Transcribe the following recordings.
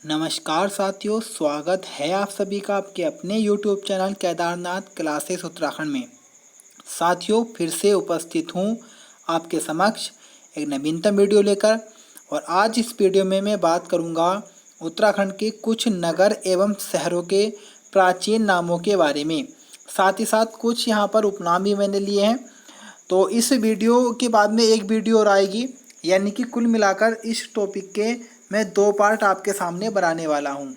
नमस्कार साथियों, स्वागत है आप सभी का आपके अपने YouTube channel Kedarnath classes Uttarakhand में। साथियों, फिर से उपस्थित हूँ आपके समक्ष एक नवीनतम वीडियो लेकर। और आज इस वीडियो में मैं बात करूँगा उत्तराखंड के कुछ नगर एवं शहरों के प्राचीन नामों के बारे में। साथ ही साथ कुछ यहाँ पर उपनाम भी मैंने लिए हैं। तो इस वीडियो के बाद में एक वीडियो और आएगी, यानी कि कुल मिलाकर इस टॉपिक के मैं 2 पार्ट आपके सामने बनाने वाला हूँ।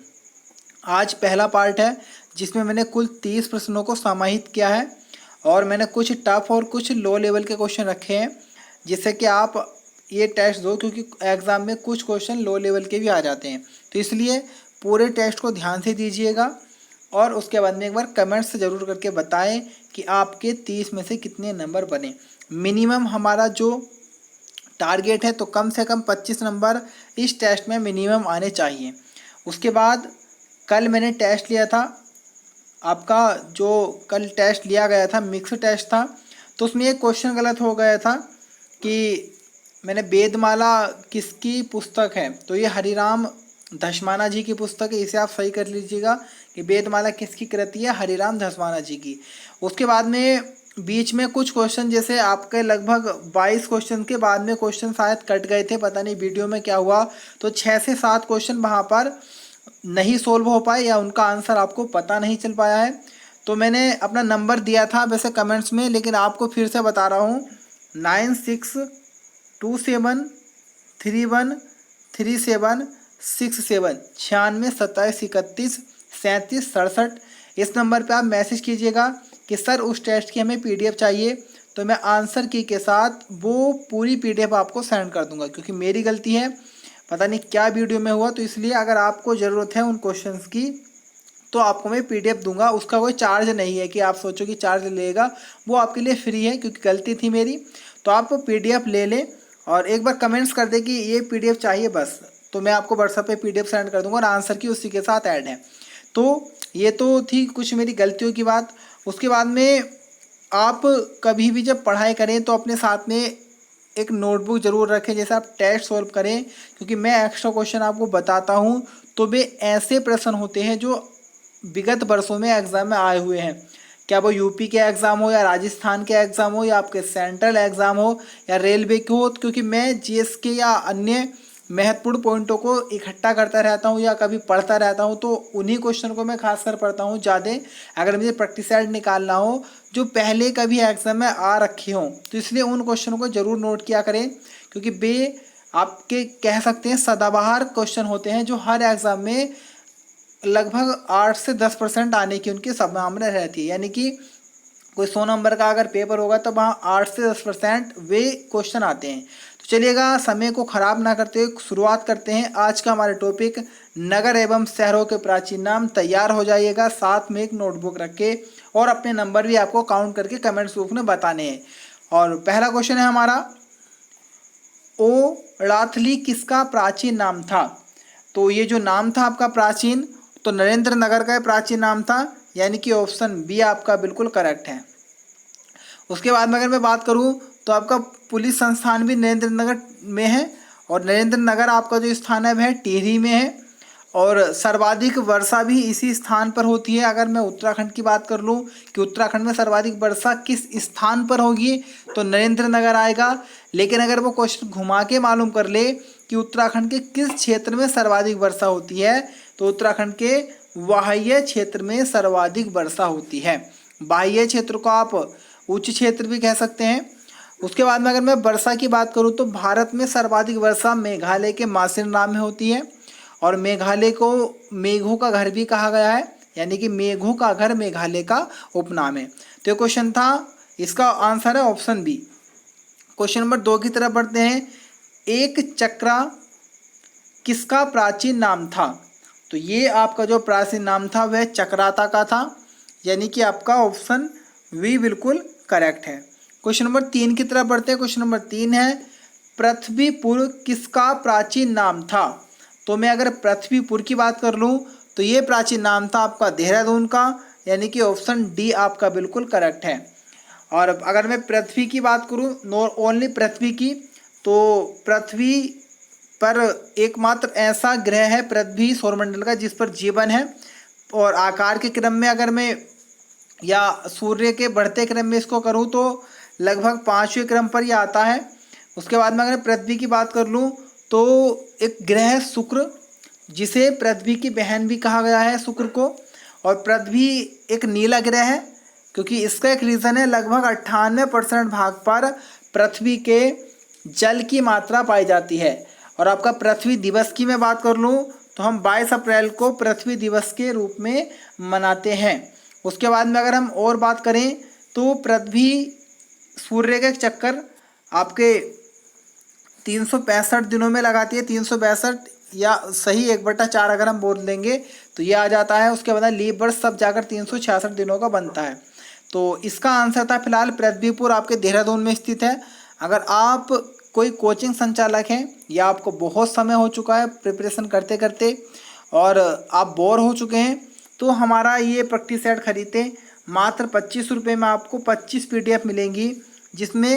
आज पहला पार्ट है जिसमें मैंने कुल 30 प्रश्नों को समाहित किया है और मैंने कुछ टफ और कुछ लो लेवल के क्वेश्चन रखे हैं, जिससे कि आप ये टेस्ट दो, क्योंकि एग्ज़ाम में कुछ क्वेश्चन लो लेवल के भी आ जाते हैं। तो इसलिए पूरे टेस्ट को ध्यान से दीजिएगा और उसके बाद में एक बार कमेंट्स ज़रूर करके बताएं कि आपके 30 में से कितने नंबर बने। मिनिमम हमारा जो टारगेट है तो कम से कम 25 नंबर इस टेस्ट में मिनिमम आने चाहिए। उसके बाद कल मैंने टेस्ट लिया था आपका, जो कल टेस्ट लिया गया था मिक्स टेस्ट था, तो उसमें एक क्वेश्चन गलत हो गया था कि मैंने वेदमाला किसकी पुस्तक है, तो ये हरिराम धस्माना जी की पुस्तक है। इसे आप सही कर लीजिएगा कि वेदमाला किसकी कृति है, हरिराम धस्माना जी की। उसके बाद में बीच में कुछ क्वेश्चन, जैसे आपके लगभग 22 क्वेश्चन के बाद में क्वेश्चन शायद कट गए थे, पता नहीं वीडियो में क्या हुआ, तो 6 से 7 क्वेश्चन वहाँ पर नहीं सोल्व हो पाए या उनका आंसर आपको पता नहीं चल पाया है। तो मैंने अपना नंबर दिया था वैसे कमेंट्स में, लेकिन आपको फिर से बता रहा हूँ 9627313767 9627313767। इस नंबर पे आप मैसेज कीजिएगा कि सर उस टेस्ट की हमें PDF चाहिए, तो मैं आंसर की के साथ वो पूरी PDF आपको सेंड कर दूंगा। क्योंकि मेरी गलती है, पता नहीं क्या वीडियो में हुआ, तो इसलिए अगर आपको ज़रूरत है उन क्वेश्चंस की तो आपको मैं PDF दूंगा। उसका कोई चार्ज नहीं है कि आप सोचो कि चार्ज लेगा, वो आपके लिए फ्री है, क्योंकि गलती थी मेरी। तो आप PDF ले लें और एक बार कमेंट्स कर दे कि ये PDF चाहिए बस, तो मैं आपको व्हाट्सएप पे PDF सेंड कर दूंगा और आंसर की उसी के साथ ऐड है। तो ये तो थी कुछ मेरी गलतियों की बात। उसके बाद में आप कभी भी जब पढ़ाई करें तो अपने साथ में एक नोटबुक ज़रूर रखें, जैसे आप टेस्ट सॉल्व करें, क्योंकि मैं एक्स्ट्रा क्वेश्चन आपको बताता हूँ तो वे ऐसे प्रश्न होते हैं जो विगत वर्षों में एग्ज़ाम में आए हुए हैं। क्या वो यूपी के एग्ज़ाम हो या राजस्थान के एग्ज़ाम हो या आपके सेंट्रल एग्ज़ाम हो या रेलवे के हो, क्योंकि मैं GS के या अन्य महत्वपूर्ण पॉइंटों को इकट्ठा करता रहता हूँ या कभी पढ़ता रहता हूँ, तो उन्हीं क्वेश्चन को मैं खासकर पढ़ता हूँ ज़्यादा, अगर मुझे प्रैक्टिस सेट निकालना हो जो पहले कभी एग्ज़ाम में आ रखे हों। तो इसलिए उन क्वेश्चनों को ज़रूर नोट किया करें, क्योंकि वे आपके कह सकते हैं सदाबहार क्वेश्चन होते हैं, जो हर एग्ज़ाम में लगभग 8 से 10% आने की उनकी संभावना रहती है। यानी कि कोई 100 नंबर का अगर पेपर होगा तो वहाँ 8 से 10% वे क्वेश्चन आते हैं। तो चलिएगा, समय को ख़राब ना करते हुए शुरुआत करते हैं आज का हमारे टॉपिक नगर एवं शहरों के प्राचीन नाम। तैयार हो जाइएगा, साथ में एक नोटबुक रख के, और अपने नंबर भी आपको काउंट करके कमेंट्स बॉक्स में बताने हैं। और पहला क्वेश्चन है हमारा, ओलाथली किसका प्राचीन नाम था? तो ये जो नाम था आपका प्राचीन, तो नरेंद्र नगर का प्राचीन नाम था, यानी कि ऑप्शन बी आपका बिल्कुल करेक्ट है। उसके बाद में अगर मैं बात करूं तो आपका पुलिस संस्थान भी नरेंद्र नगर में है, और नरेंद्र नगर आपका जो स्थान है वह टिहरी में है, और सर्वाधिक वर्षा भी इसी स्थान पर होती है। अगर मैं उत्तराखंड की बात कर लूँ कि उत्तराखंड में सर्वाधिक वर्षा किस स्थान पर होगी, तो नरेंद्र नगर आएगा। लेकिन अगर वो क्वेश्चन घुमा के मालूम कर ले कि उत्तराखंड के किस क्षेत्र में सर्वाधिक वर्षा होती है, तो उत्तराखंड के बाह्य क्षेत्र में सर्वाधिक वर्षा होती है। बाह्य क्षेत्र को आप उच्च क्षेत्र भी कह सकते हैं। उसके बाद में अगर मैं वर्षा की बात करूं तो भारत में सर्वाधिक वर्षा मेघालय के मासिनराम में होती है, और मेघालय को मेघों का घर भी कहा गया है, यानी कि मेघों का घर मेघालय का उपनाम है। तो ये क्वेश्चन था, इसका आंसर है ऑप्शन बी। क्वेश्चन नंबर 2 की तरफ बढ़ते हैं। एक चक्रा किसका प्राचीन नाम था? तो ये आपका जो प्राचीन नाम था वह चक्राता का था, यानी कि आपका ऑप्शन बी बिल्कुल करेक्ट है। क्वेश्चन नंबर 3 की तरफ बढ़ते हैं। क्वेश्चन नंबर 3 है, पृथ्वीपुर किसका प्राचीन नाम था? तो मैं अगर पृथ्वीपुर की बात कर लूँ तो ये प्राचीन नाम था आपका देहरादून का, यानी कि ऑप्शन डी आपका बिल्कुल करेक्ट है। और अगर मैं पृथ्वी की बात करूँ, ओनली पृथ्वी की, तो पृथ्वी पर एकमात्र ऐसा ग्रह है पृथ्वी सौरमंडल का जिस पर जीवन है। और आकार के क्रम में अगर मैं या सूर्य के बढ़ते क्रम में इसको करूँ तो लगभग 5वें क्रम पर ही आता है। उसके बाद में अगर पृथ्वी की बात कर लूँ तो एक ग्रह है शुक्र, जिसे पृथ्वी की बहन भी कहा गया है शुक्र को। और पृथ्वी एक नीला ग्रह है क्योंकि इसका एक रीज़न है, लगभग 98% भाग पर पृथ्वी के जल की मात्रा पाई जाती है। और आपका पृथ्वी दिवस की मैं बात कर लूँ तो हम 22 अप्रैल को पृथ्वी दिवस के रूप में मनाते हैं। उसके बाद में अगर हम और बात करें तो पृथ्वी सूर्य का चक्कर आपके 365 दिनों में लगाती है। 362 या सही 1/4 अगर हम बोल देंगे तो ये आ जाता है। उसके बाद लीप वर्ष सब जाकर 366 दिनों का बनता है। तो इसका आंसर था फिलहाल पृथ्वीपुर आपके देहरादून में स्थित है। अगर आप कोई कोचिंग संचालक हैं या आपको बहुत समय हो चुका है प्रिपरेशन करते करते और आप बोर हो चुके हैं तो हमारा ये प्रैक्टिस सेट खरीदें। मात्र 25 रुपये में आपको 25 PDF मिलेंगी, जिसमें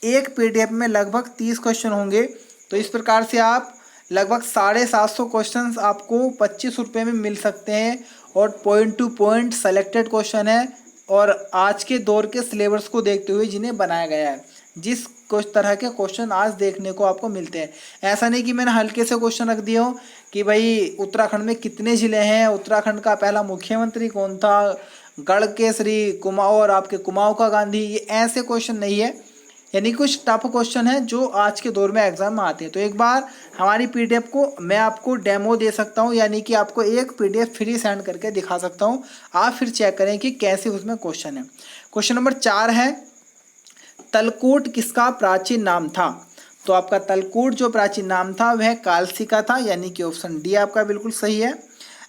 एक PDF में लगभग 30 क्वेश्चन होंगे। तो इस प्रकार से आप लगभग 750 क्वेश्चन आपको 25 रुपये में मिल सकते हैं। और point two point selected question है और आज के दौर के सिलेबस को देखते हुए जिन्हें बनाया गया है। जिस कुछ तरह के क्वेश्चन आज देखने को आपको मिलते हैं, ऐसा नहीं कि मैंने हल्के से क्वेश्चन रख दिए हो कि भाई उत्तराखंड में कितने ज़िले हैं, उत्तराखंड का पहला मुख्यमंत्री कौन था, गढ़ केसरी कुमाऊँ और आपके कुमाऊँ का गांधी, ये ऐसे क्वेश्चन नहीं है। यानी कुछ टफ क्वेश्चन है जो आज के दौर में एग्जाम में आते हैं। तो एक बार हमारी PDF को मैं आपको डेमो दे सकता हूँ, यानी कि आपको एक PDF फ्री सेंड करके दिखा सकता हूँ। आप फिर चेक करें कि कैसे उसमें क्वेश्चन है। क्वेश्चन नंबर 4 है, तलकूट किसका प्राचीन नाम था? तो आपका तलकूट जो प्राचीन नाम था वह कालसी का था, यानी कि ऑप्शन डी आपका बिल्कुल सही है।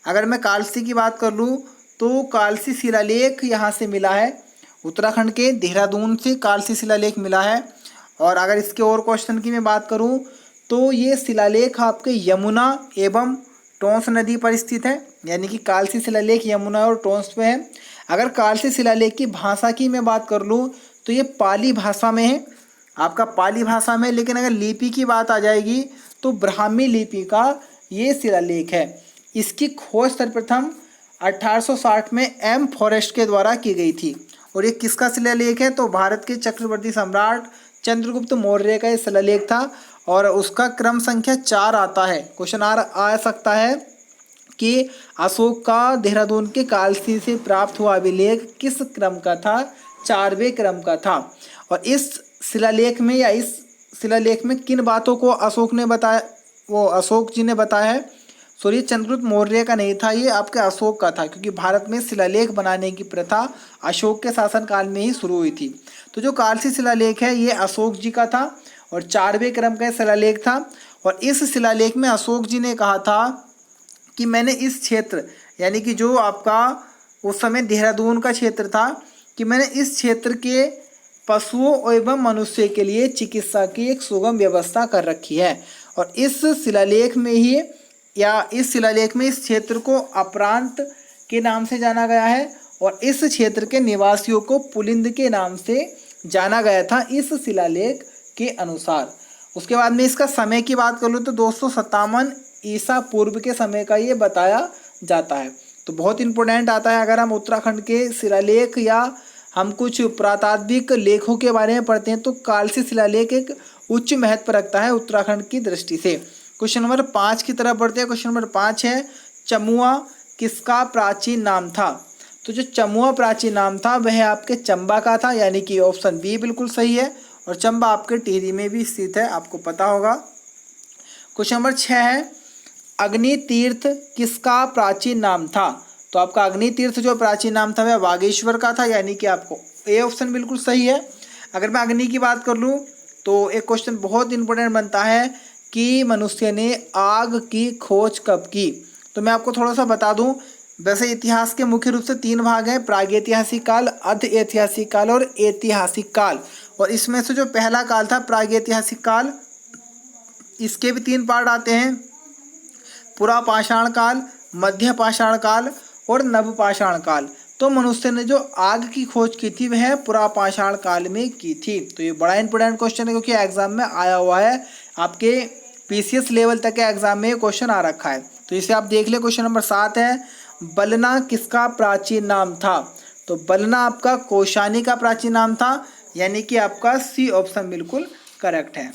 अगर मैं कालसी की बात कर लूँ तो कालसी शिलालेख यहाँ से मिला है, उत्तराखंड के देहरादून से कालसी शिलालेख मिला है। और अगर इसके और क्वेश्चन की मैं बात करूं तो ये शिलालेख आपके यमुना एवं टोंस नदी पर स्थित है, यानी कि कालसी शिलालेख यमुना और टोंस पे है। अगर कालसी शिलालेख की भाषा की मैं बात कर लूं तो ये पाली भाषा में है, आपका पाली भाषा में। लेकिन अगर लिपि की बात आ जाएगी तो ब्राह्मी लिपि का ये शिलालेख है। इसकी खोज सर्वप्रथम 1860 में M फॉरेस्ट के द्वारा की गई थी। और ये किसका शिलालेख है? तो भारत के चक्रवर्ती सम्राट चंद्रगुप्त मौर्य का ये शिलालेख था और उसका क्रम संख्या 4 आता है। क्वेश्चन आ सकता है कि अशोक का देहरादून के कालसी से प्राप्त हुआ अभिलेख किस क्रम का था? 4वें क्रम का था। और इस शिलालेख में या इस शिलालेख में किन बातों को अशोक ने बताया, वो अशोक जी ने बताया है? सॉरी, चंद्रगुप्त मौर्य का नहीं था, ये आपके अशोक का था, क्योंकि भारत में शिलालेख बनाने की प्रथा अशोक के शासनकाल में ही शुरू हुई थी। तो जो कालसी शिलालेख है ये अशोक जी का था और 4वें क्रम का शिलालेख था। और इस शिलालेख में अशोक जी ने कहा था कि मैंने इस क्षेत्र, यानी कि जो आपका उस समय देहरादून का क्षेत्र था, कि मैंने इस क्षेत्र के पशुओं एवं मनुष्य के लिए चिकित्सा की एक सुगम व्यवस्था कर रखी है। और इस शिलालेख में ही इस शिलालेख में इस क्षेत्र को अपरांत के नाम से जाना गया है और इस क्षेत्र के निवासियों को पुलिंद के नाम से जाना गया था इस शिलालेख के अनुसार। उसके बाद में इसका समय की बात कर लूँ तो 257 ईसा पूर्व के समय का ये बताया जाता है। तो बहुत इंपॉर्टेंट आता है अगर हम उत्तराखंड के शिलालेख या हम कुछ पुरातात्विक लेखों के बारे में पढ़ते हैं तो कालसी शिलालेख एक उच्च महत्व रखता है उत्तराखंड की दृष्टि से। क्वेश्चन नंबर 5 की तरफ बढ़ते हैं। क्वेश्चन नंबर 5 है, चमुआ किसका प्राचीन नाम था? तो जो चमुआ प्राचीन नाम था वह आपके चंबा का था, यानी कि ऑप्शन बी बिल्कुल सही है। और चंबा आपके टिहरी में भी स्थित है, आपको पता होगा। क्वेश्चन नंबर 6 है, अग्नि तीर्थ किसका प्राचीन नाम था? तो आपका अग्नि तीर्थ जो प्राचीन नाम था वह बागेश्वर का था, यानी कि आपको ए ऑप्शन बिल्कुल सही है। अगर मैं अग्नि की बात कर लूँ तो एक क्वेश्चन बहुत इंपॉर्टेंट बनता है कि मनुष्य ने आग की खोज कब की? तो मैं आपको थोड़ा सा बता दूं, वैसे इतिहास के मुख्य रूप से 3 भाग हैं, प्रागैतिहासिक काल, अर्ध ऐतिहासिक काल और ऐतिहासिक काल। और इसमें से जो पहला काल था प्रागैतिहासिक काल, इसके भी 3 पार्ट आते हैं, पुरापाषाण काल, मध्य पाषाण काल और नवपाषाण काल। तो मनुष्य ने जो आग की खोज की थी वह पुरापाषाण काल में की थी। तो ये बड़ा इंपॉर्टेंट क्वेश्चन है क्योंकि एग्जाम में आया हुआ है, आपके पीसीएस लेवल तक के एग्जाम में क्वेश्चन आ रखा है। तो इसे आप देख ले। क्वेश्चन नंबर 7 है, बलना किसका प्राचीन नाम था? तो बलना आपका कौशानी का प्राचीन नाम था, यानी कि आपका सी ऑप्शन बिल्कुल करेक्ट है।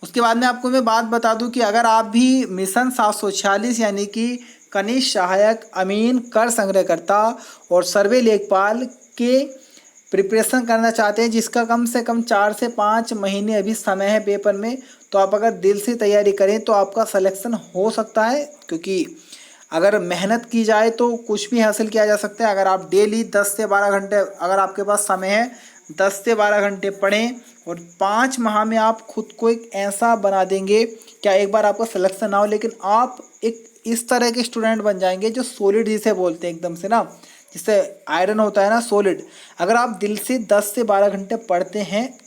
उसके बाद में आपको मैं बात बता दूं कि अगर आप भी मिशन 746 यानी कि कनिष्ठ सहायक, अमीन, कर संग्रहकर्ता और सर्वे लेखपाल के प्रिपरेशन करना चाहते हैं, जिसका कम से कम 4 से 5 महीने अभी समय है पेपर में, तो आप अगर दिल से तैयारी करें तो आपका सिलेक्शन हो सकता है। क्योंकि अगर मेहनत की जाए तो कुछ भी हासिल किया जा सकता है। अगर आप डेली 10 से 12 घंटे, अगर आपके पास समय है, 10 से 12 घंटे पढ़ें और 5 माह में आप खुद को एक ऐसा बना देंगे, क्या एक बार आपका सिलेक्शन ना हो, लेकिन आप एक इस तरह के स्टूडेंट बन जाएंगे जो सॉलिड जिसे बोलते हैं, एकदम से ना, जिससे आयरन होता है ना, सॉलिड। अगर आप दिल से 10 से 12 घंटे पढ़ते हैं,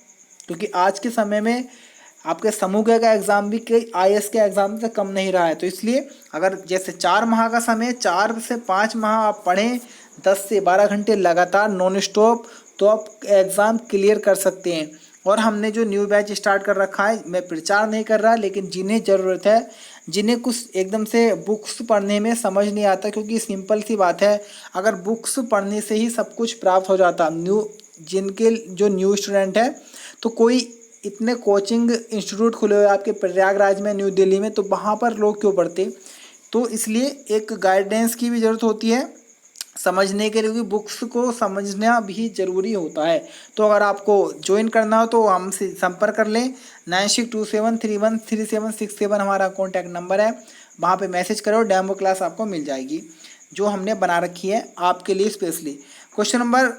क्योंकि आज के समय में आपके समूह का एग्ज़ाम भी कई आईएएस के एग्ज़ाम से कम नहीं रहा है, तो इसलिए अगर जैसे 4 माह का समय, 4 से 5 माह आप पढ़ें 10 से 12 घंटे लगातार नॉन स्टॉप, तो आप एग्ज़ाम क्लियर कर सकते हैं। और हमने जो न्यू बैच स्टार्ट कर रखा है, मैं प्रचार नहीं कर रहा, लेकिन जिन्हें ज़रूरत है, जिन्हें कुछ एकदम से बुक्स पढ़ने में समझ नहीं आता, क्योंकि सिंपल सी बात है, अगर बुक्स पढ़ने से ही सब कुछ प्राप्त हो जाता, जिनके जो न्यू स्टूडेंट है, तो कोई इतने कोचिंग इंस्टीट्यूट खुले हुए आपके प्रयागराज में, न्यू दिल्ली में, तो वहाँ पर लोग क्यों पढ़ते? तो इसलिए एक गाइडेंस की भी ज़रूरत होती है समझने के लिए, क्योंकि बुक्स को समझना भी ज़रूरी होता है। तो अगर आपको ज्वाइन करना हो तो हमसे संपर्क कर लें। 9627313767 हमारा कॉन्टैक्ट नंबर है, वहाँ पे मैसेज करो, डेमो क्लास आपको मिल जाएगी जो हमने बना रखी है आपके लिए स्पेशली। क्वेश्चन नंबर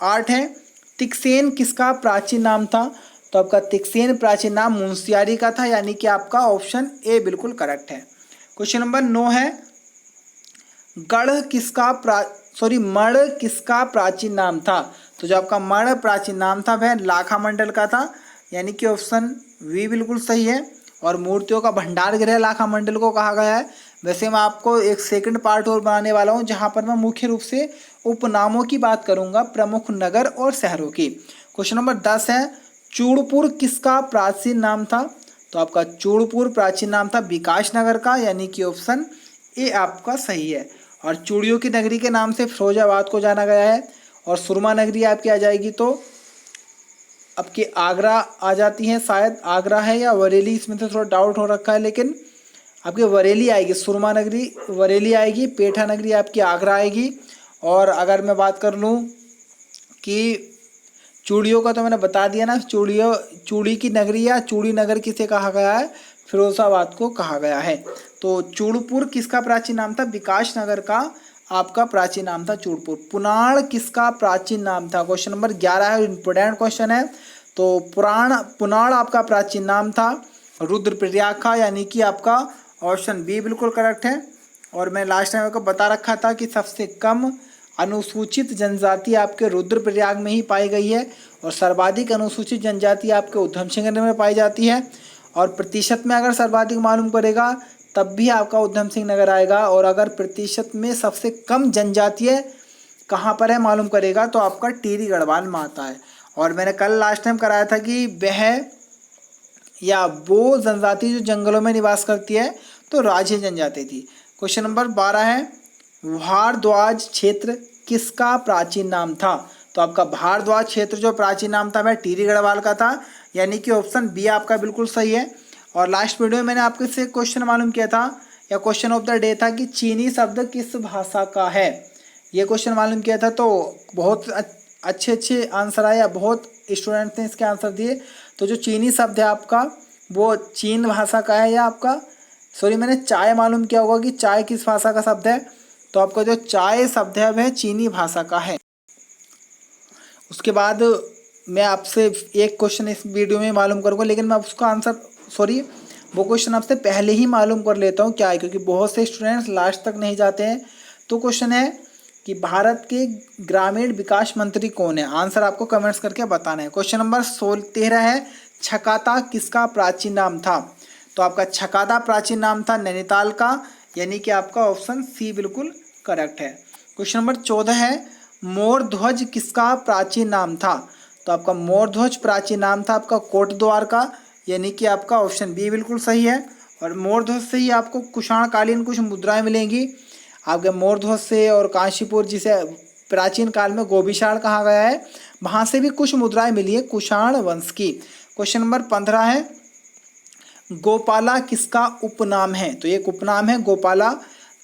8 है, तिक्सेन किसका प्राचीन नाम था? तो आपका तिक्सेन प्राचीन नाम मुंशियारी का था, यानी कि आपका ऑप्शन ए बिल्कुल करेक्ट है। क्वेश्चन नंबर 9 है, मण किसका प्राचीन नाम था? तो जो आपका मण प्राचीन नाम था वह लाखा मंडल का था, यानी कि ऑप्शन वी बिल्कुल सही है। और मूर्तियों का भंडार गृह लाखा मंडल को कहा गया है। वैसे मैं आपको एक सेकंड पार्ट और बनाने वाला हूँ, जहाँ पर मैं मुख्य रूप से उपनामों की बात करूँगा, प्रमुख नगर और शहरों की। क्वेश्चन नंबर 10 है, चूड़पुर किसका प्राचीन नाम था? तो आपका चूड़पुर प्राचीन नाम था विकास नगर का, यानी कि ऑप्शन ए आपका सही है। और चूड़ियों की नगरी के नाम से फिरोजाबाद को जाना गया है। और सुरमा नगरी आपकी आ जाएगी तो आपकी आगरा आ जाती है, शायद आगरा है या बरेली, इसमें तो थोड़ा डाउट हो रखा है, लेकिन आपकी बरेली आएगी, सुरमा नगरी बरेली आएगी, पेठा नगरी आपकी आगरा आएगी। और अगर मैं बात कर लूँ कि चूड़ियों का, तो मैंने बता दिया ना, चूड़ी की नगरी या चूड़ी नगर किसे कहा गया है? फिरोजाबाद को कहा गया है। तो चूड़पुर किसका प्राचीन नाम था? विकास नगर का आपका प्राचीन नाम था चूड़पुर। पुनाड़ किसका प्राचीन नाम था? क्वेश्चन नंबर 11 है, इंपोर्टेंट क्वेश्चन है। तो पुनाड़ आपका प्राचीन नाम था रुद्रप्रयाग का, यानी कि आपका ऑप्शन बी बिल्कुल करेक्ट है। और मैं लास्ट टाइम आपको बता रखा था कि सबसे कम अनुसूचित जनजाति आपके रुद्रप्रयाग में ही पाई गई है, और सर्वाधिक अनुसूचित जनजाति आपके उधम सिंह नगर में पाई जाती है। और प्रतिशत में अगर सर्वाधिक मालूम पड़ेगा तब भी आपका उधम सिंह नगर आएगा, और अगर प्रतिशत में सबसे कम जनजातीय कहाँ पर है मालूम करेगा तो आपका टिहरी गढ़वाल में आता है। और मैंने कल लास्ट टाइम कराया था कि वह या वो जनजाति जो जंगलों में निवास करती है, तो राजे जनजाति थी। क्वेश्चन नंबर 12 है, भारद्वाज क्षेत्र किसका प्राचीन नाम था? तो आपका भारद्वाज क्षेत्र जो प्राचीन नाम था वह टिहरी गढ़वाल का था, यानी कि ऑप्शन बी आपका बिल्कुल सही है। और लास्ट वीडियो में मैंने आपके से क्वेश्चन मालूम किया था, या क्वेश्चन ऑफ द डे था, कि चीनी शब्द किस भाषा का है? ये क्वेश्चन मालूम किया था, तो बहुत अच्छे आंसर आए, या बहुत स्टूडेंट्स ने इसके आंसर दिए। तो जो चीनी शब्द है आपका वो चीन भाषा का है, या आपका मैंने चाय मालूम किया होगा कि चाय किस भाषा का शब्द है, तो आपका जो चाय शब्द है वह चीनी भाषा का है। उसके बाद मैं आपसे एक क्वेश्चन इस वीडियो में मालूम करूँगा, लेकिन मैं उसका आंसर वो क्वेश्चन आपसे पहले ही मालूम कर लेता हूँ क्या है, क्योंकि बहुत से स्टूडेंट्स लास्ट तक नहीं जाते हैं। तो क्वेश्चन है कि भारत के ग्रामीण विकास मंत्री कौन है? आंसर आपको कमेंट्स करके बताना है। क्वेश्चन नंबर 13 है, छकाता किसका प्राचीन नाम था? तो आपका छकाता प्राचीन नाम था नैनीताल का, यानी कि आपका ऑप्शन सी बिल्कुल करेक्ट है। क्वेश्चन नंबर 14 है, मोर ध्वज किसका प्राचीन नाम था? तो आपका मोर ध्वज प्राचीन नाम था आपका कोटद्वार का, यानी कि आपका ऑप्शन बी बिल्कुल सही है। और मोर ध्वज से ही आपको कुषाण कालीन कुछ मुद्राएं मिलेंगी आपके मोर ध्वज से, और काशीपुर जिसे प्राचीन काल में गोभिशाल कहा गया है, वहाँ से भी कुछ मुद्राएं मिली है कुषाण वंश की। क्वेश्चन नंबर 15 है, गोपाला किसका उपनाम है? तो एक उपनाम है गोपाला,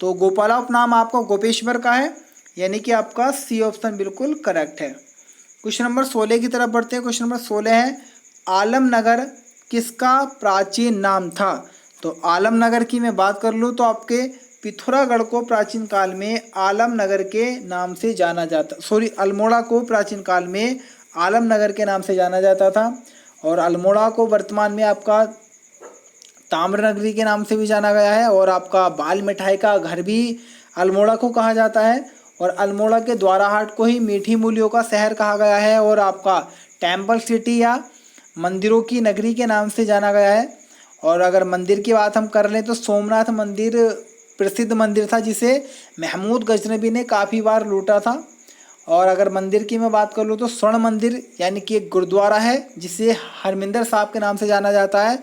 तो गोपाला उपनाम आपका गोपेश्वर का है, यानी कि आपका सी ऑप्शन बिल्कुल करेक्ट है। क्वेश्चन नंबर 16 की तरफ बढ़ते हैं। क्वेश्चन नंबर 16 है, आलमनगर किसका प्राचीन नाम था? तो आलमनगर की मैं बात कर लूँ तो आपके पिथौरागढ़ को प्राचीन काल में आलमनगर के नाम से जाना जाता, अल्मोड़ा को प्राचीन काल में आलमनगर के नाम से जाना जाता था, और अल्मोड़ा को वर्तमान में आपका ताम्रनगरी के नाम से भी जाना गया है, और आपका बाल मिठाई का घर भी अल्मोड़ा को कहा जाता है, और अल्मोड़ा के द्वाराहाट को ही मीठी मूलियों का शहर कहा गया है, और आपका टेम्पल सिटी या मंदिरों की नगरी के नाम से जाना गया है। और अगर मंदिर की बात हम कर लें तो सोमनाथ मंदिर प्रसिद्ध मंदिर था जिसे महमूद गजनबी ने काफ़ी बार लूटा था। और अगर मंदिर की मैं बात कर लूँ तो स्वर्ण मंदिर यानी कि एक गुरुद्वारा है जिसे हरमिंदर साहब के नाम से जाना जाता है,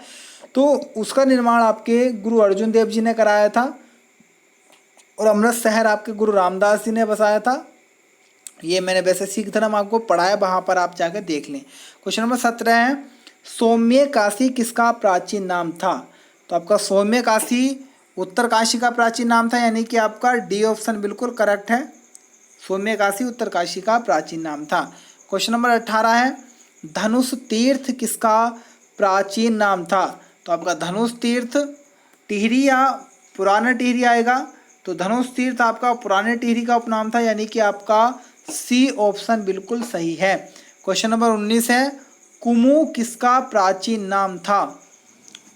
तो उसका निर्माण आपके गुरु अर्जुन देव जी ने कराया था, और अमृत शहर आपके गुरु रामदास जी ने बसाया था। ये मैंने वैसे सिख धर्म आपको पढ़ाया, वहाँ पर आप जाकर देख लें। क्वेश्चन नंबर 17 है, सौम्य काशी किसका प्राचीन नाम था? तो आपका सौम्य काशी उत्तर काशी का प्राचीन नाम था, यानी कि आपका डी ऑप्शन बिल्कुल करेक्ट है, सौम्य काशी उत्तर काशी का प्राचीन नाम था। क्वेश्चन नंबर 18 है, धनुष तीर्थ किसका प्राचीन नाम था? तो आपका धनुष तीर्थ टिहरी या पुराना टिहरी आएगा, तो धनुष तीर्थ आपका पुराने टिहरी का उपनाम था, यानी कि आपका सी ऑप्शन बिल्कुल सही है। क्वेश्चन नंबर 19 है, कुमू किसका प्राचीन नाम था?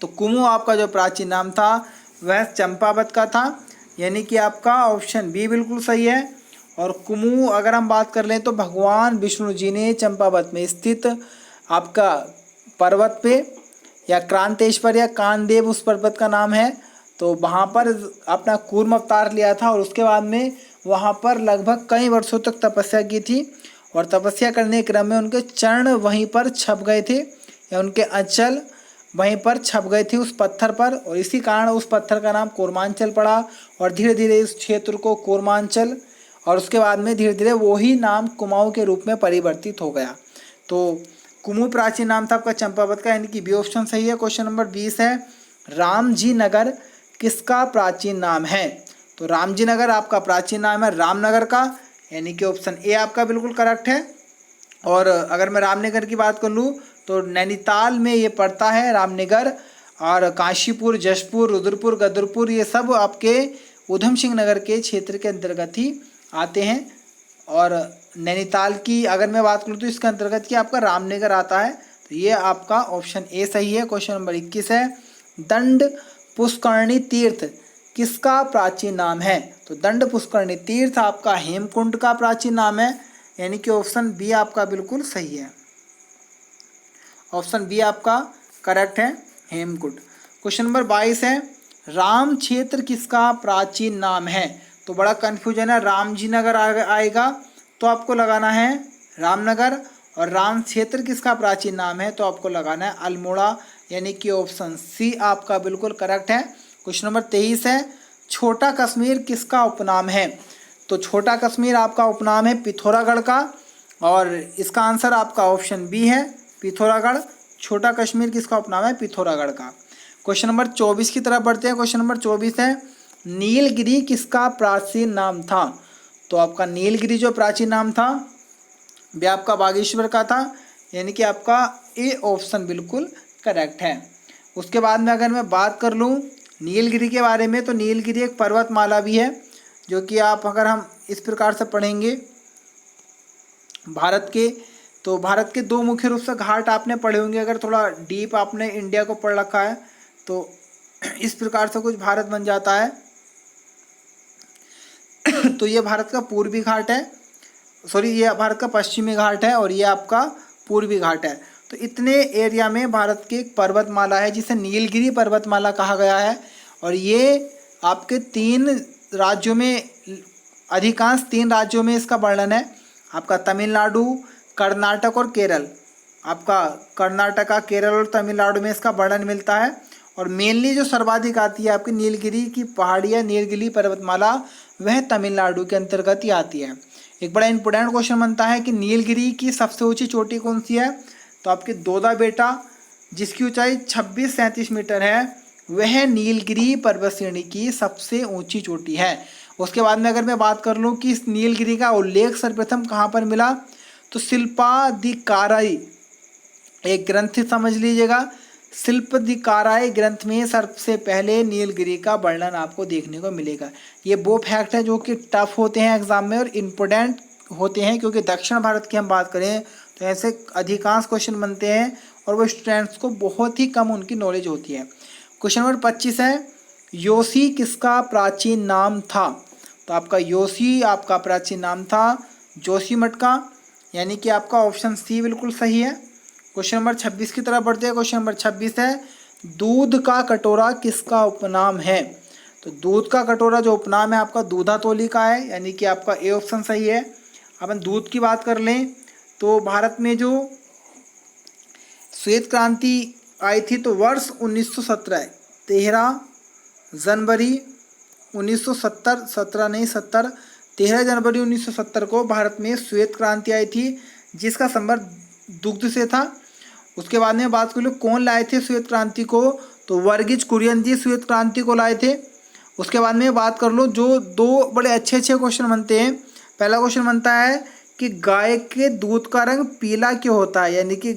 तो कुमू आपका जो प्राचीन नाम था वह चंपावत का था, यानी कि आपका ऑप्शन बी बिल्कुल सही है। और कुमू अगर हम बात कर लें तो भगवान विष्णु जी ने चंपावत में स्थित आपका पर्वत पे, या क्रांतेश्वर या कानदेव उस पर्वत का नाम है, तो वहाँ पर अपना कूर्म अवतार लिया था, और उसके बाद में वहाँ पर लगभग कई वर्षों तक तपस्या की थी, और तपस्या करने के क्रम में उनके चरण वहीं पर छप गए थे, या उनके अंचल वहीं पर छप गए थे उस पत्थर पर, और इसी कारण उस पत्थर का नाम कूर्मांचल पड़ा, और धीरे धीरे इस क्षेत्र को कूर्मांचल, और उसके बाद में धीरे धीरे वही नाम कुमाऊं के रूप में परिवर्तित हो गया। तो कुमू प्राचीन नाम था आपका चंपावत का, यानी कि बी ऑप्शन सही है। क्वेश्चन नंबर 20 है, रामजी नगर किसका प्राचीन नाम है? तो रामजी नगर आपका प्राचीन नाम है रामनगर का, यानी कि ऑप्शन ए आपका बिल्कुल करेक्ट है। और अगर मैं रामनगर की बात कर लूँ तो नैनीताल में ये पड़ता है रामनगर, और काशीपुर, जशपुर, रुद्रपुर, गदरपुर ये सब आपके उधम सिंह नगर के क्षेत्र के अंतर्गत ही आते हैं। और नैनीताल की अगर मैं बात करूँ तो इसके अंतर्गत कि आपका रामनगर आता है, तो ये आपका ऑप्शन ए सही है। क्वेश्चन नंबर 21 है, दंड पुष्करणी तीर्थ किसका प्राचीन नाम है? तो दंड पुष्करणी तीर्थ आपका हेमकुंड का प्राचीन नाम है, यानी कि ऑप्शन बी आपका बिल्कुल सही है, ऑप्शन बी आपका करेक्ट है, हेमकुंड। क्वेश्चन नंबर 22 है, राम क्षेत्र किसका प्राचीन नाम है? तो बड़ा कन्फ्यूजन है, रामजी नगर आएगा तो आपको लगाना है रामनगर, और राम क्षेत्र किसका प्राचीन नाम है तो आपको लगाना है अल्मोड़ा, यानी कि ऑप्शन सी आपका बिल्कुल करेक्ट है। क्वेश्चन नंबर 23 है, छोटा कश्मीर किसका उपनाम है? तो छोटा कश्मीर आपका उपनाम है पिथौरागढ़ का, और इसका आंसर आपका ऑप्शन बी है, पिथौरागढ़। छोटा कश्मीर किसका उपनाम है? पिथौरागढ़ का। क्वेश्चन नंबर 24 की तरफ बढ़ते हैं। क्वेश्चन नंबर 24 है, नीलगिरी किसका प्राचीन नाम था? तो आपका नीलगिरी जो प्राचीन नाम था वह आपका बागेश्वर का था, यानी कि आपका ए ऑप्शन बिल्कुल करेक्ट है। उसके बाद में अगर मैं बात कर लूँ नीलगिरी के बारे में, तो नीलगिरी एक पर्वतमाला भी है, जो कि आप अगर हम इस प्रकार से पढ़ेंगे भारत के, तो भारत के दो मुख्य रूप से घाट आपने पढ़े होंगे, अगर थोड़ा डीप आपने इंडिया को पढ़ रखा है तो इस प्रकार से कुछ भारत बन जाता है। तो ये भारत का पूर्वी घाट है, ये भारत का पश्चिमी घाट है, और ये आपका पूर्वी घाट है। तो इतने एरिया में भारत की एक पर्वतमाला है जिसे नीलगिरी पर्वतमाला कहा गया है, और ये आपके 3 राज्यों में, अधिकांश 3 राज्यों में इसका वर्णन है, आपका तमिलनाडु, कर्नाटक और केरल। आपका कर्नाटका, केरल और तमिलनाडु में इसका वर्णन मिलता है। और मेनली जो सर्वाधिक आती है आपकी नीलगिरी की पहाड़ियाँ, नीलगिरी पर्वतमाला, वह तमिलनाडु के अंतर्गत ही आती है। एक बड़ा इंपॉर्टेंट क्वेश्चन बनता है कि नीलगिरी की सबसे ऊंची चोटी कौन सी है, तो आपकी दोदा बेटा जिसकी ऊंचाई 2637 मीटर है, वह नीलगिरी पर्वत श्रेणी की सबसे ऊंची चोटी है। उसके बाद में अगर मैं बात कर लूँ कि इस नीलगिरी का उल्लेख सर्वप्रथम कहाँ पर मिला, तो शिल्पाधिकाराई एक ग्रंथ समझ लीजिएगा, शिल्पाधिकाराई ग्रंथ में सबसे पहले नीलगिरी का वर्णन आपको देखने को मिलेगा। ये वो फैक्ट है जो कि टफ होते हैं एग्जाम में और इम्पोर्टेंट होते हैं, क्योंकि दक्षिण भारत की हम बात करें तो ऐसे अधिकांश क्वेश्चन बनते हैं और वो स्टूडेंट्स को बहुत ही कम उनकी नॉलेज होती है। क्वेश्चन नंबर 25 है, योशी किसका प्राचीन नाम था, तो आपका योशी आपका प्राचीन नाम था जोशीमठ का, यानी कि आपका ऑप्शन सी बिल्कुल सही है। क्वेश्चन नंबर 26 की तरफ बढ़ते हैं। क्वेश्चन नंबर 26 है, दूध का कटोरा किसका उपनाम है, तो दूध का कटोरा जो उपनाम है आपका दूधातोली का है, यानी कि आपका ए ऑप्शन सही है। अपन दूध की बात कर लें तो भारत में जो श्वेत क्रांति आई थी तो वर्ष 1917 13 जनवरी 1970 13 जनवरी 1970 को भारत में श्वेत क्रांति आई थी, जिसका संबंध दुग्ध से था। उसके बाद में बात कर लो कौन लाए थे श्वेत क्रांति को, तो वर्गीज कुरियन जी श्वेत क्रांति को लाए थे। उसके बाद में बात कर लो जो दो बड़े अच्छे क्वेश्चन बनते हैं। पहला क्वेश्चन बनता है कि गाय के दूध का रंग पीला क्यों होता है, यानी कि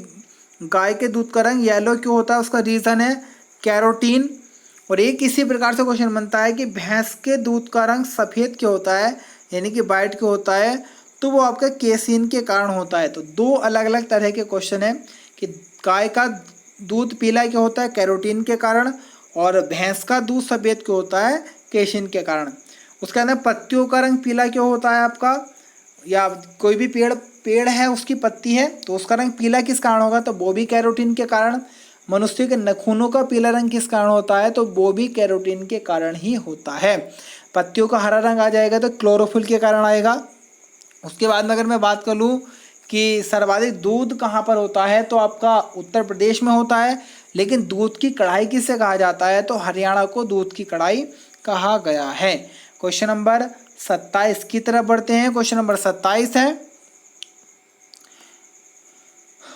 गाय के दूध का रंग येलो क्यों होता है, उसका रीज़न है कैरोटीन। और एक इसी प्रकार से क्वेश्चन बनता है कि भैंस के दूध का रंग सफ़ेद क्यों होता है, यानी कि वाइट क्यों होता है, तो वो आपका केसीन के कारण होता है। तो दो अलग अलग तरह के क्वेश्चन हैं कि गाय का दूध पीला क्यों होता है, कैरोटीन के कारण, और भैंस का दूध सफ़ेद क्यों होता है, केसीन के कारण। उसके अंदर पत्तियों का रंग पीला क्यों होता है आपका, या कोई भी पेड़ है उसकी पत्ती है तो उसका रंग पीला किस कारण होगा, तो वो भी कैरोटीन के कारण। मनुष्य के नाखूनों का पीला रंग किस कारण होता है, तो वो भी कैरोटीन के कारण ही होता है। पत्तियों का हरा रंग आ जाएगा तो क्लोरोफिल के कारण आएगा। उसके बाद में अगर मैं बात कर लूँ कि सर्वाधिक दूध कहाँ पर होता है, तो आपका उत्तर प्रदेश में होता है। लेकिन दूध की कढ़ाई किसे कहा जाता है, तो हरियाणा को दूध की कढ़ाई कहा गया है। क्वेश्चन नंबर 27 की तरफ बढ़ते हैं। क्वेश्चन नंबर 27 है,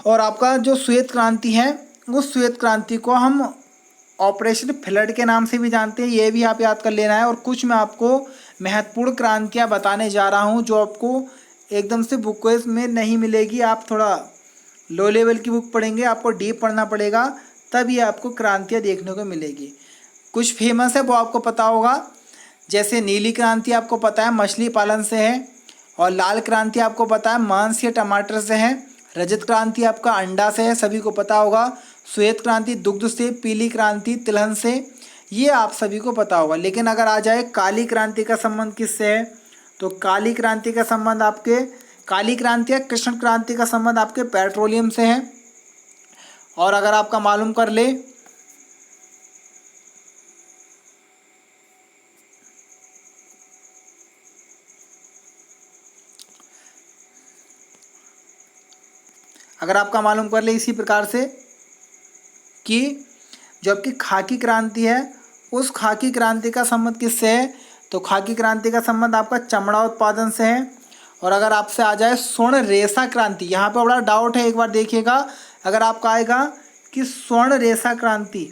और आपका जो श्वेत क्रांति है उस श्वेत क्रांति को हम ऑपरेशन फ्लड के नाम से भी जानते हैं, ये भी आप याद कर लेना है। और कुछ मैं आपको महत्वपूर्ण क्रांतियाँ बताने जा रहा हूँ जो आपको एकदम से बुक में नहीं मिलेगी। आप थोड़ा लो लेवल की बुक पढ़ेंगे, आपको डीप पढ़ना पड़ेगा, तब ये आपको क्रांतियाँ देखने को मिलेगी। कुछ फेमस है वो आपको पता होगा, जैसे नीली क्रांति आपको पता है मछली पालन से है, और लाल क्रांति आपको पता है मांस या टमाटर से है, रजत क्रांति आपका अंडा से है, सभी को पता होगा, श्वेत क्रांति दुग्ध से, पीली क्रांति तिलहन से, ये आप सभी को पता होगा। लेकिन अगर आ जाए काली क्रांति का संबंध किससे है, तो काली क्रांति का संबंध आपके काली क्रांति या कृष्ण क्रांति का संबंध आपके पेट्रोलियम से है। और अगर आपका मालूम कर ले इसी प्रकार से कि जो आपकी खाकी क्रांति है उस खाकी क्रांति का संबंध किससे है, तो खाकी क्रांति का संबंध आपका चमड़ा उत्पादन से है। और अगर आपसे आ जाए स्वर्ण रेशा क्रांति, यहाँ पर बड़ा डाउट है, एक बार देखिएगा। अगर आपका आएगा कि स्वर्ण रेशा क्रांति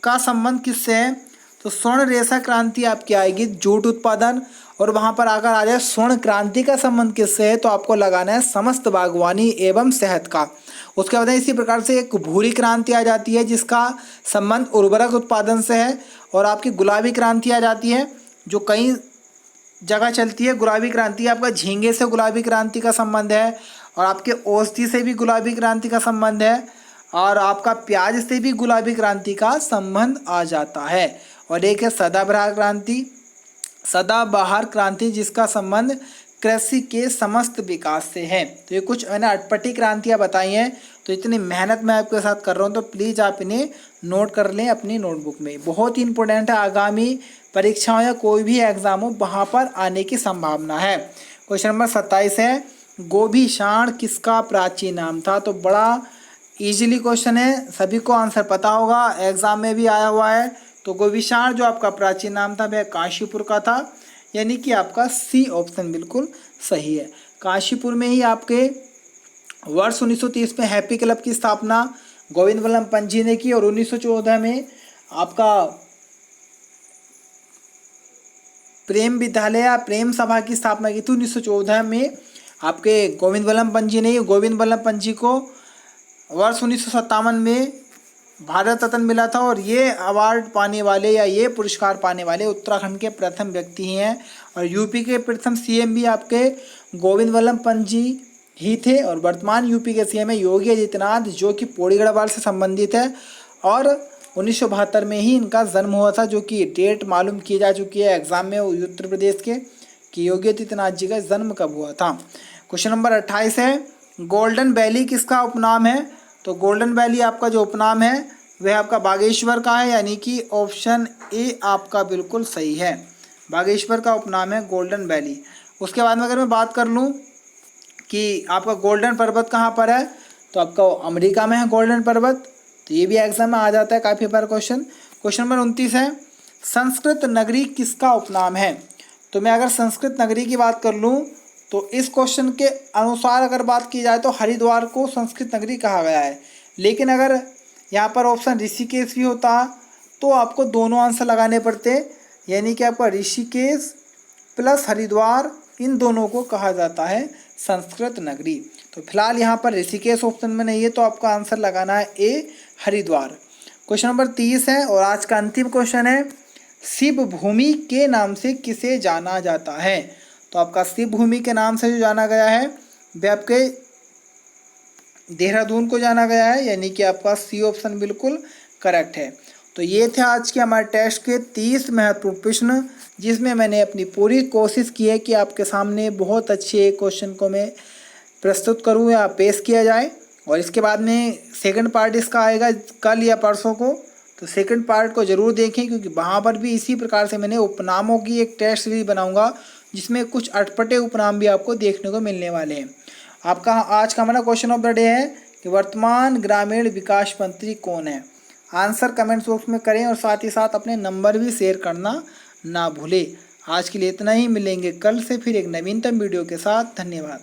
का संबंध किससे है, तो स्वर्ण रेशा क्रांति आपकी आएगी जूट उत्पादन। और वहाँ पर अगर आ जाए स्वर्ण क्रांति का संबंध किससे है, तो आपको लगाना है समस्त बागवानी एवं शहद का। उसके बाद इसी प्रकार से एक भूरी क्रांति आ जाती है जिसका संबंध उर्वरक उत्पादन से है। और आपकी गुलाबी क्रांति आ जाती है जो कई जगह चलती है। गुलाबी क्रांति आपका झींगे से गुलाबी क्रांति का संबंध है, और आपके औषधि से भी गुलाबी क्रांति का संबंध है, और आपका प्याज से भी गुलाबी क्रांति का संबंध आ जाता है। और एक है सदाबहार क्रांति जिसका संबंध कृषि के समस्त विकास से है। तो ये कुछ मैंने अटपटी क्रांतियाँ बताई हैं, तो इतनी मेहनत मैं आपके साथ कर रहा हूँ, तो प्लीज़ आप इन्हें नोट कर लें अपनी नोटबुक में। बहुत ही इंपॉर्टेंट है, आगामी परीक्षाओं या कोई भी एग्ज़ाम हो वहाँ पर आने की संभावना है। क्वेश्चन नंबर 27 है, गोभिषाण किसका प्राचीन नाम था? तो बड़ा इजीली क्वेश्चन है, सभी को आंसर पता होगा, एग्जाम में भी आया हुआ है। तो गोभिषाण जो आपका प्राचीन नाम था वह काशीपुर का था, यानी कि आपका सी ऑप्शन बिल्कुल सही है। काशीपुर में ही आपके वर्ष 1930 में हैप्पी क्लब की स्थापना गोविंद वल्लभ पंत जी ने की, और 1914 में आपका प्रेम विद्यालय या प्रेम सभा की स्थापना की थी। 1914 में आपके गोविंद वल्लभ पंत जी ने, गोविंद वल्लभ पंत जी को वर्ष 1957 में भारत रत्न मिला था, और ये अवार्ड पाने वाले या ये पुरस्कार पाने वाले उत्तराखंड के प्रथम व्यक्ति हैं। और यूपी के प्रथम सीएम भी आपके गोविंद वल्लभ पंत जी ही थे, और वर्तमान यूपी के सीएम है योगी आदित्यनाथ, जो कि पौड़ी गढ़वाल से संबंधित है। और 1972 में ही इनका जन्म हुआ था, जो कि डेट मालूम की जा चुकी है एग्जाम में उत्तर प्रदेश के, कि योगी आदित्यनाथ जी का जन्म कब हुआ था। क्वेश्चन नंबर 28 है, गोल्डन वैली किसका उपनाम है? तो गोल्डन वैली आपका जो उपनाम है वह आपका बागेश्वर का है, यानी कि ऑप्शन ए आपका बिल्कुल सही है। बागेश्वर का उपनाम है गोल्डन वैली। उसके बाद में अगर मैं बात कर लूँ कि आपका गोल्डन पर्वत कहाँ पर है, तो आपका अमेरिका में है गोल्डन पर्वत। तो ये भी एग्जाम में आ जाता है काफ़ी बार क्वेश्चन। क्वेश्चन नंबर 29 है, संस्कृत नगरी किसका उपनाम है? तो मैं अगर संस्कृत नगरी की बात कर लूँ तो इस क्वेश्चन के अनुसार अगर बात की जाए तो हरिद्वार को संस्कृत नगरी कहा गया है, लेकिन अगर यहाँ पर ऑप्शन ऋषिकेश भी होता तो आपको दोनों आंसर लगाने पड़ते, यानी कि आपका ऋषिकेश प्लस हरिद्वार, इन दोनों को कहा जाता है संस्कृत नगरी। तो फिलहाल यहाँ पर ऋषिकेश ऑप्शन में नहीं है, तो आपका आंसर लगाना है ए हरिद्वार। क्वेश्चन नंबर 30 है और आज का अंतिम क्वेश्चन है, शिव भूमि के नाम से किसे जाना जाता है? तो आपका शिव भूमि के नाम से जो जाना गया है वह आपके देहरादून को जाना गया है, यानी कि आपका सी ऑप्शन बिल्कुल करेक्ट है। तो ये थे आज के हमारे टेस्ट के 30 महत्वपूर्ण प्रश्न, जिसमें मैंने अपनी पूरी कोशिश की है कि आपके सामने बहुत अच्छे क्वेश्चन को मैं प्रस्तुत करूँ या पेश किया जाए। और इसके बाद में सेकंड पार्ट इसका आएगा कल या परसों को, तो सेकंड पार्ट को ज़रूर देखें, क्योंकि वहाँ पर भी इसी प्रकार से मैंने उपनामों की एक टेस्ट सीरीज बनाऊँगा, जिसमें कुछ अटपटे उपनाम भी आपको देखने को मिलने वाले हैं। आपका आज का हमारा क्वेश्चन ऑफ द डे है कि वर्तमान ग्रामीण विकास मंत्री कौन है? आंसर कमेंट बॉक्स में करें, और साथ ही साथ अपने नंबर भी शेयर करना ना भूलें। आज के लिए इतना ही, मिलेंगे कल से फिर एक नवीनतम वीडियो के साथ। धन्यवाद।